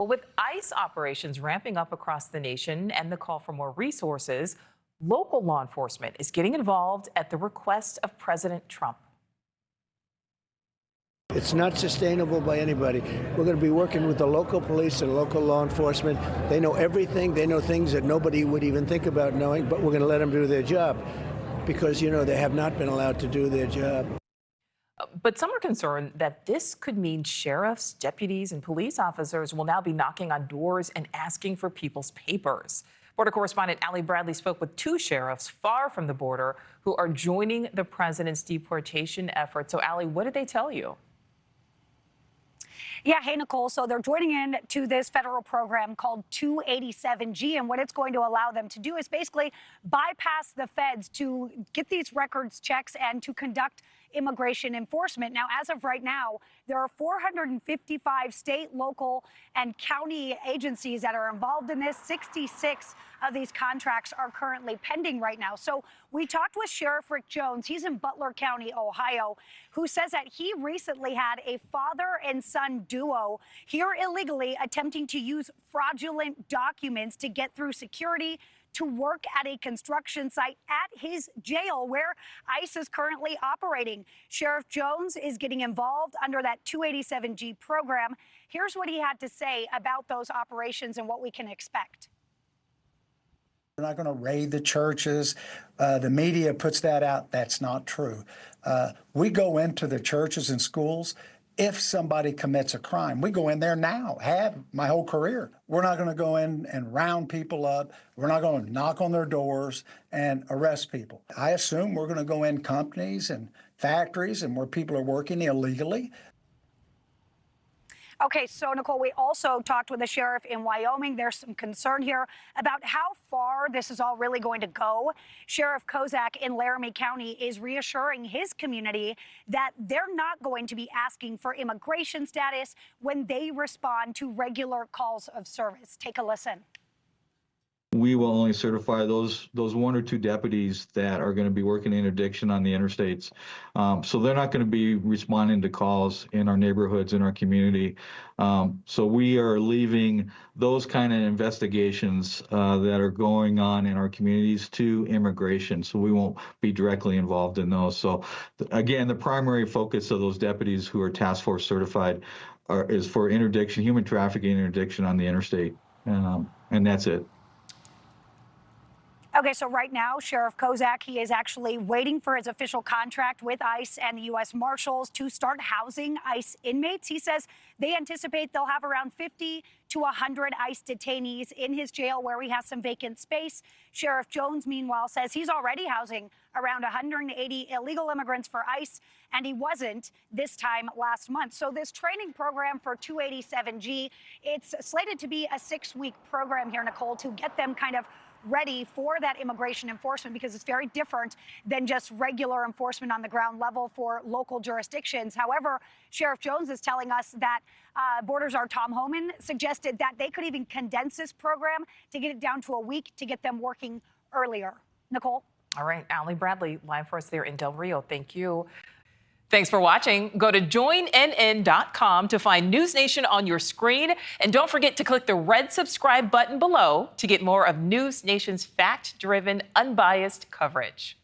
Well, with ICE operations ramping up across the nation and the call for more resources, local law enforcement is getting involved at the request of President Trump. It's not sustainable by anybody. We're going to be working with the local police and local law enforcement. They know everything. They know things that nobody would even think about knowing, but we're going to let them do their job because, they have not been allowed to do their job. But some are concerned that this could mean sheriffs, deputies, and police officers will now be knocking on doors and asking for people's papers. Border correspondent Allie Bradley spoke with two sheriffs far from the border who are joining the president's deportation effort. So, Allie, what did they tell you? Yeah, hey, Nichole. So they're joining in to this federal program called 287G. And what it's going to allow them to do is basically bypass the feds to get these records checks and to conduct immigration enforcement. Now, as of right now, there are 455 state, local, and county agencies that are involved in this. 66 of these contracts are currently pending right now. So we talked with Sheriff Rick Jones. He's in Butler County, Ohio, who says that he recently had a father and son duo here illegally attempting to use fraudulent documents to get through security to work at a construction site at his jail where ICE is currently operating. Sheriff Jones is getting involved under that 287G program. Here's what he had to say about those operations and what we can expect. We're not going to raid the churches. The media puts that out. That's not true. We go into the churches and schools. If somebody commits a crime, we go in there now, have my whole career. We're not going to go in and round people up. We're not going to knock on their doors and arrest people. I assume we're going to go in companies and factories and where people are working illegally. Okay, so Nichole, we also talked with the sheriff in Wyoming. There's some concern here about how far this is all really going to go. Sheriff Kozak in Laramie County is reassuring his community that they're not going to be asking for immigration status when they respond to regular calls of service. Take a listen. We will only certify those one or two deputies that are going to be working interdiction on the interstates. So they're not going to be responding to calls in our neighborhoods, in our community. So we are leaving those kind of investigations that are going on in our communities to immigration. So we won't be directly involved in those. So again, the primary focus of those deputies who are task force certified is for interdiction, human trafficking interdiction on the interstate. And that's it. Okay, so right now, Sheriff Kozak, he is actually waiting for his official contract with ICE and the U.S. Marshals to start housing ICE inmates. He says they anticipate they'll have around 50 to 100 ICE detainees in his jail where he has some vacant space. Sheriff Jones, meanwhile, says he's already housing around 180 illegal immigrants for ICE, and he wasn't this time last month. So this training program for 287G, it's slated to be a 6-week program here, Nichole, to get them kind of ready for that immigration enforcement because it's very different than just regular enforcement on the ground level for local jurisdictions. However, Sheriff Jones is telling us that Border Czar Tom Homan suggested that they could even condense this program to get it down to a week to get them working earlier. Nichole? All right, Allie Bradley, live for us there in Del Rio. Thank you. Thanks for watching. Go to joinnn.com to find News Nation on your screen. And don't forget to click the red subscribe button below to get more of News Nation's fact-driven, unbiased coverage.